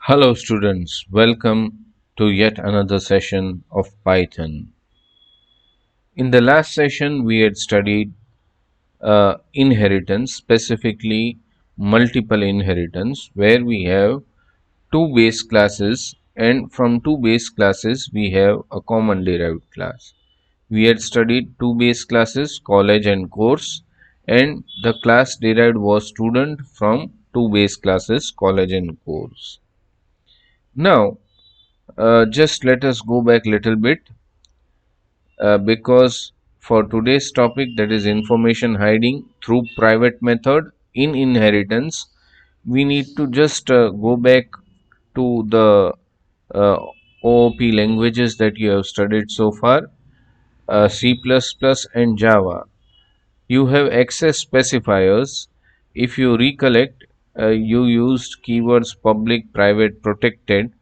Hello students, welcome to yet another session of Python. In the last session we had studied inheritance, specifically multiple inheritance, where we have two base classes and from two base classes we have a common derived class. We had studied two base classes, college and course, and the class derived was student from two base classes, college and course. Now just let us go back little bit because for today's topic, that is information hiding through private method in inheritance, we need to just go back to the uh, OOP languages that you have studied so far, C++ and Java. You have access specifiers. If you recollect, you used keywords public, private, protected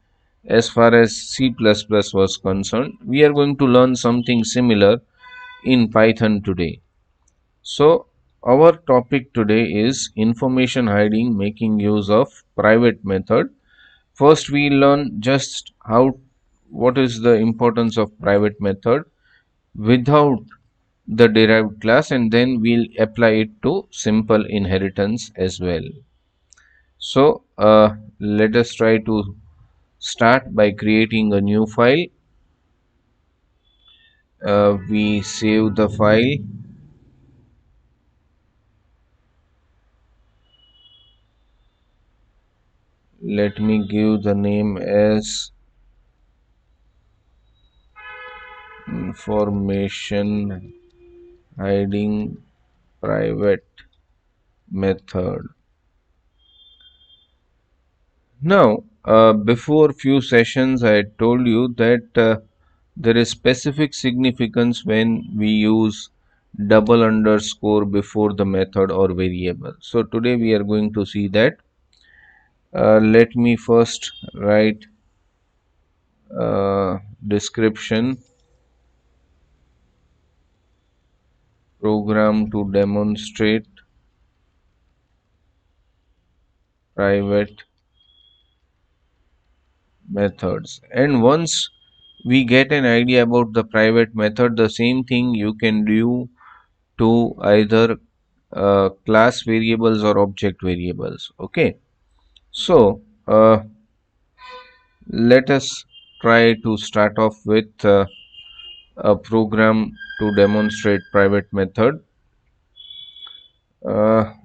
as far as C++ was concerned. We are going to learn something similar in Python today. So, our topic today is information hiding making use of private method. First, we learn just what is the importance of private method without the derived class, and then we'll apply it to simple inheritance as well. So, let us try to start by creating a new file. We save the file. Let me give the name as information hiding private method. Now, before few sessions, I had told you that there is specific significance when we use double underscore before the method or variable. So today we are going to see that. Let me first write description program to demonstrate private methods. And once we get an idea about the private method, the same thing you can do to either class variables or object variables. Okay, so let us try to start off with a program to demonstrate private method.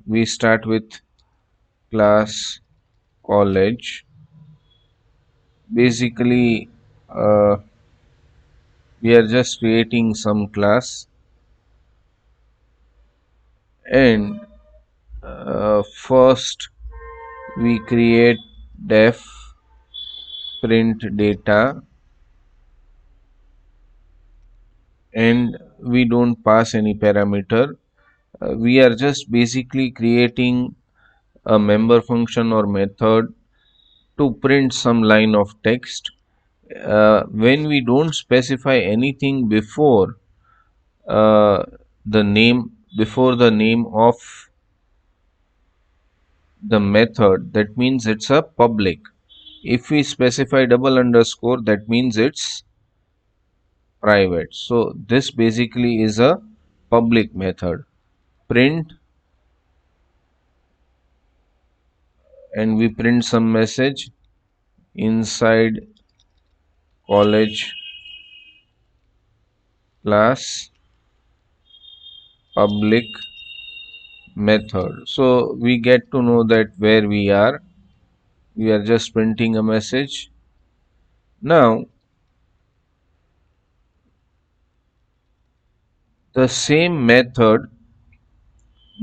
We start with class college. Basically, we are just creating some class, and first we create def print data, and we don't pass any parameter. We are just basically creating a member function or method to print some line of text. When we don't specify anything uh, before the name of the method, that means it's a public. If we specify double underscore, that means it's private. So this basically is a public method. Print, and we print some message inside college class public method. So we get to know that where we are. We are just printing a message. Now the same method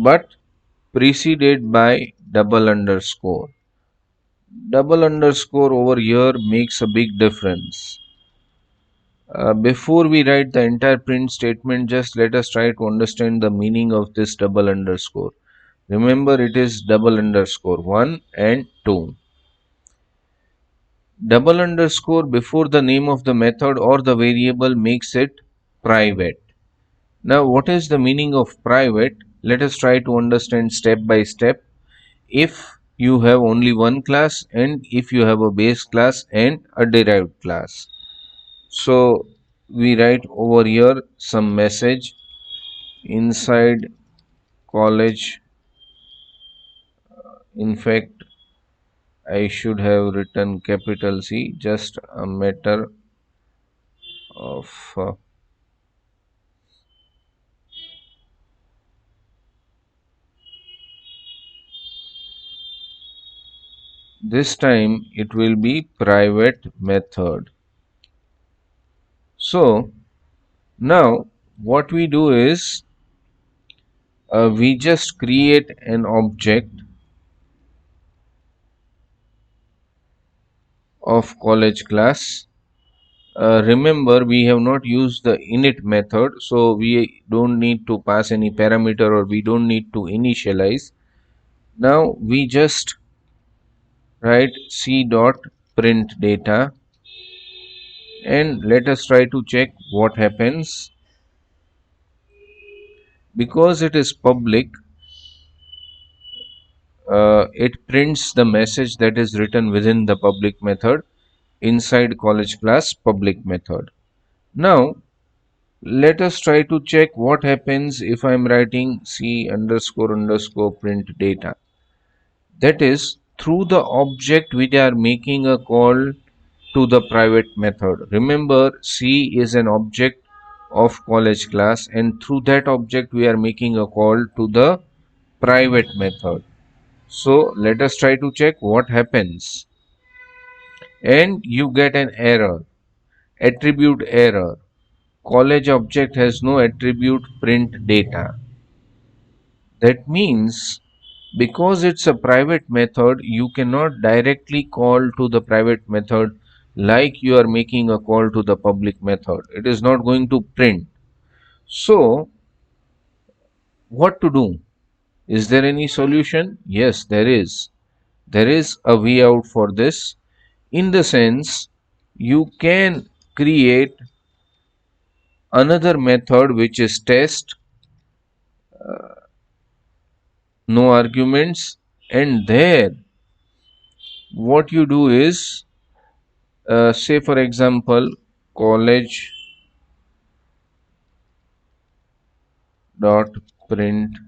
but preceded by double underscore. Double underscore over here makes a big difference. Before we write the entire print statement, just let us try to understand the meaning of this double underscore. Remember, it is double underscore 1 and 2. Double underscore before the name of the method or the variable makes it private. Now, what is the meaning of private? Let us try to understand step by step. If you have only one class, and if you have a base class and a derived class. So we write over here some message inside college. In fact, I should have written capital C, just a matter of this time it will be private method. So now what we do is we just create an object of college class. Remember, we have not used the init method, so we don't need to pass any parameter or we don't need to initialize. Now we just write c dot print data, and let us try to check what happens. Because it is public, it prints the message that is written within the public method inside college class public method. Now let us try to check what happens if I am writing c underscore underscore print data. That is, through the object we are making a call to the private method. Remember, C is an object of college class, and through that object we are making a call to the private method. So let us try to check what happens. And you get an error, attribute error. College object has no attribute print data. That means because it's a private method, you cannot directly call to the private method like you are making a call to the public method. It is not going to print. So, what to do? Is there any solution? Yes, there is. There is a way out for this. In the sense, you can create another method which is test, no arguments, and there what you do is say for example college dot print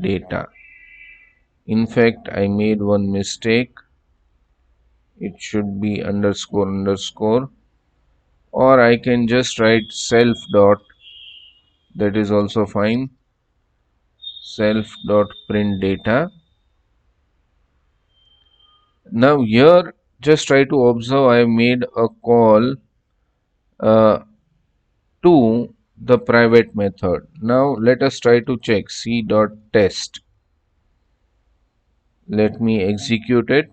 data. In fact, I made one mistake. It should be underscore underscore, or I can just write self dot, that is also fine, self dot print data. Now here just try to observe, I have made a call uh, to the private method. Now let us try to check c dot test. Let me execute it.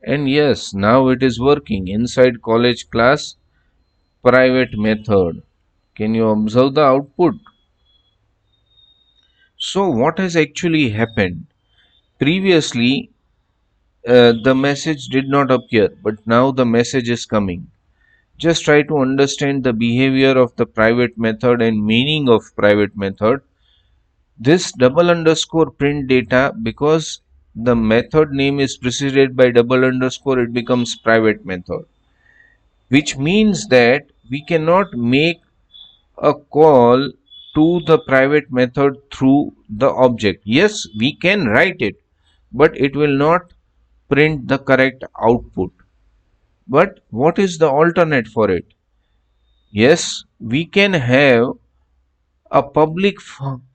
And yes, now it is working inside college class private method. Can you observe the output? So what has actually happened? Previously, the message did not appear, but now the message is coming. Just try to understand the behavior of the private method and meaning of private method. This double underscore print data, because the method name is preceded by double underscore, it becomes private method, which means that we cannot make a call to the private method through the object. Yes, we can write it, but it will not print the correct output. But what is the alternate for it? Yes, we can have a public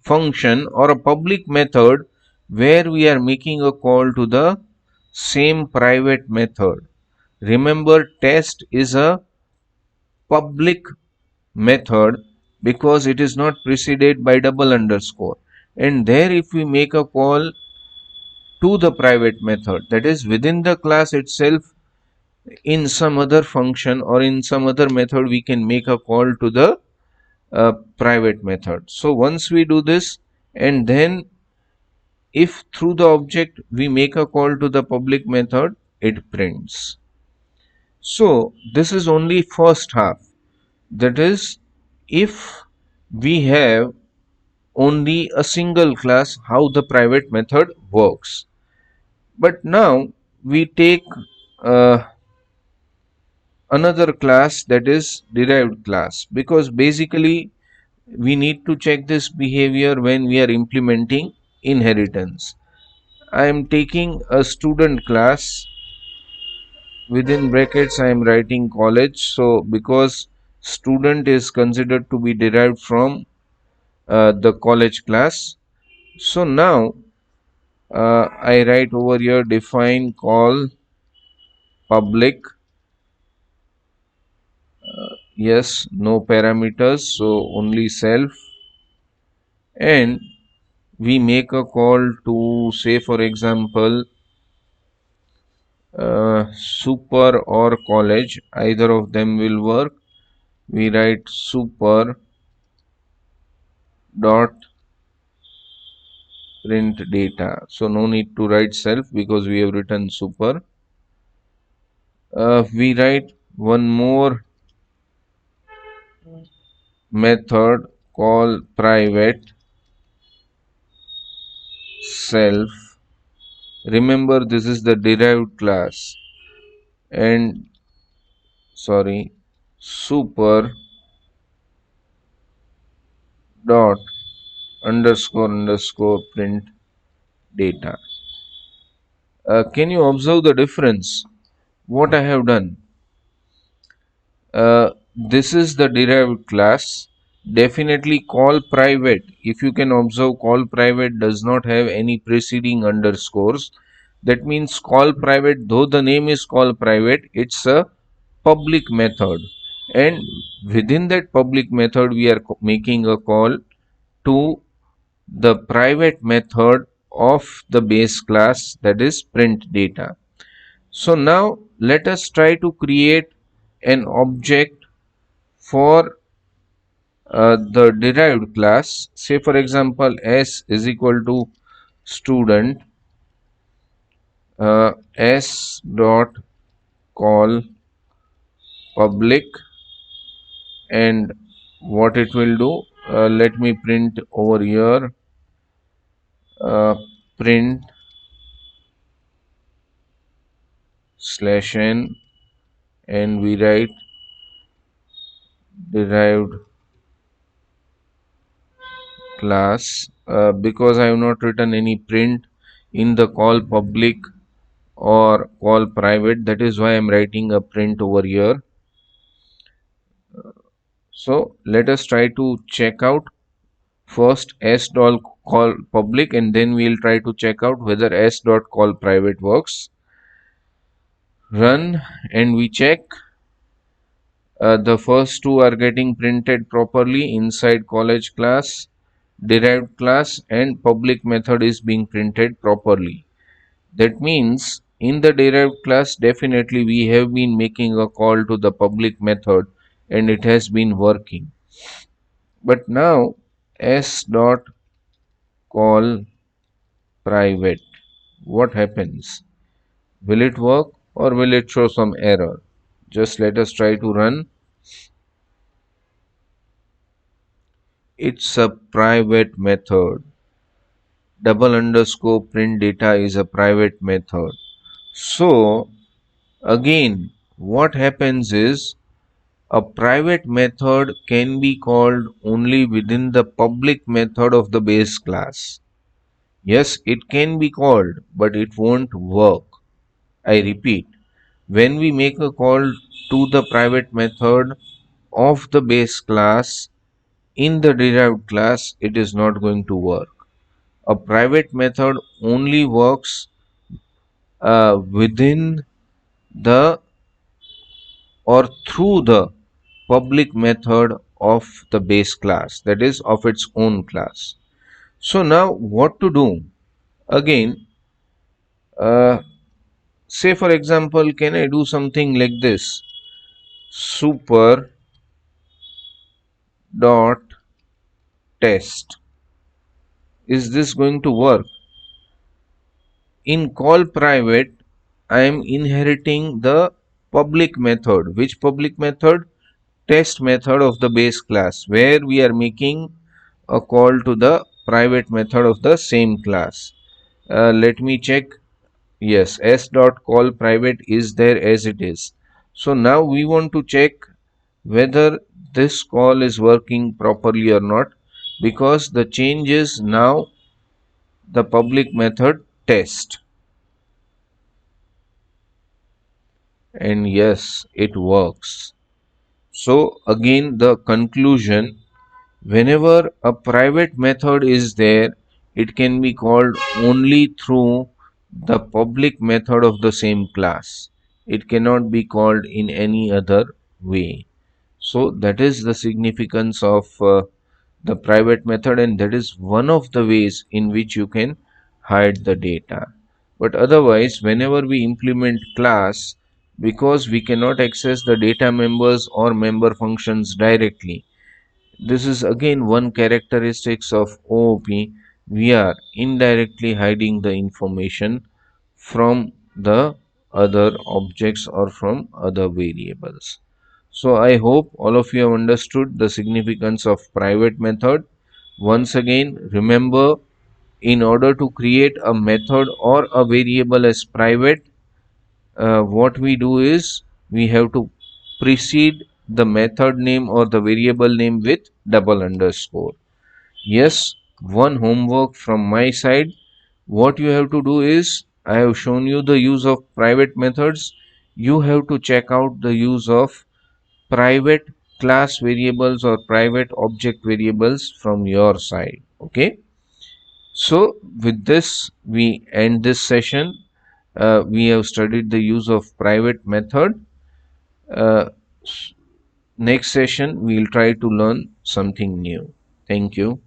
function or a public method where we are making a call to the same private method. Remember, test is a public method because it is not preceded by double underscore, and there if we make a call to the private method, that is within the class itself, in some other function or in some other method, we can make a call to the private method. So once we do this, and then if through the object we make a call to the public method, it prints. So this is only first half, that is if we have only a single class, how the private method works. But now we take uh, another class, that is derived class, because basically we need to check this behavior when we are implementing inheritance. I am taking a student class, within brackets I am writing college, so because student is considered to be derived from the college class. So now I write over here define call public, yes, no parameters, so only self, and we make a call to, say for example, super or college, either of them will work. We write super dot print data, so no need to write self because we have written super. We write one more method called private self. Remember, this is the derived class, and sorry, super dot underscore print data. Can you observe the difference? What I have done? This is the derived class. Definitely call private. If you can observe, call private does not have any preceding underscores. That means call private, though the name is call private, it's a public method. And within that public method, we are making a call to the private method of the base class, that is print data. So now let us try to create an object for the derived class. Say for example s is equal to student, s dot call public, and what it will do, let me print over here, uh, print slash n, and we write derived class, because I have not written any print in the call public or call private, that is why I am writing a print over here. So let us try to check out first s dot call public, and then we'll try to check out whether s dot call private works. Run, and we check. The first two are getting printed properly inside college class, derived class, and public method is being printed properly. That means in the derived class, definitely we have been making a call to the public method and it has been working. But now s dot call private, what happens? Will it work or will it show some error? Just let us try to run. It's a private method. Double underscore print data is a private method. So again, what happens is a private method can be called only within the public method of the base class. Yes, it can be called, but it won't work. I repeat, when we make a call to the private method of the base class in the derived class, it is not going to work. A private method only works within the or through the public method of the base class, that is of its own class. So now what to do? Again, uh, say for example, can I do something like this? Super dot test. Is this going to work? In call private, I am inheriting the public method. Which public method? Test method of the base class, where we are making a call to the private method of the same class. Let me check. Yes, s dot call private is there as it is. So now we want to check whether this call is working properly or not, because the change is now the public method test, and yes, it works. So again, the conclusion: whenever a private method is there, it can be called only through the public method of the same class. It cannot be called in any other way. So that is the significance of the private method, and that is one of the ways in which you can hide the data. But otherwise, whenever we implement class, because we cannot access the data members or member functions directly, this is again one characteristics of OOP. We are indirectly hiding the information from the other objects or from other variables. So I hope all of you have understood the significance of private method. Once again, remember, in order to create a method or a variable as private, what we do is we have to precede the method name or the variable name with double underscore. Yes, one homework from my side. What you have to do is, I have shown you the use of private methods. You have to check out the use of private class variables or private object variables from your side. Okay. So with this, we end this session. We have studied the use of private method. Uh, Next session, we will try to learn something new. Thank you.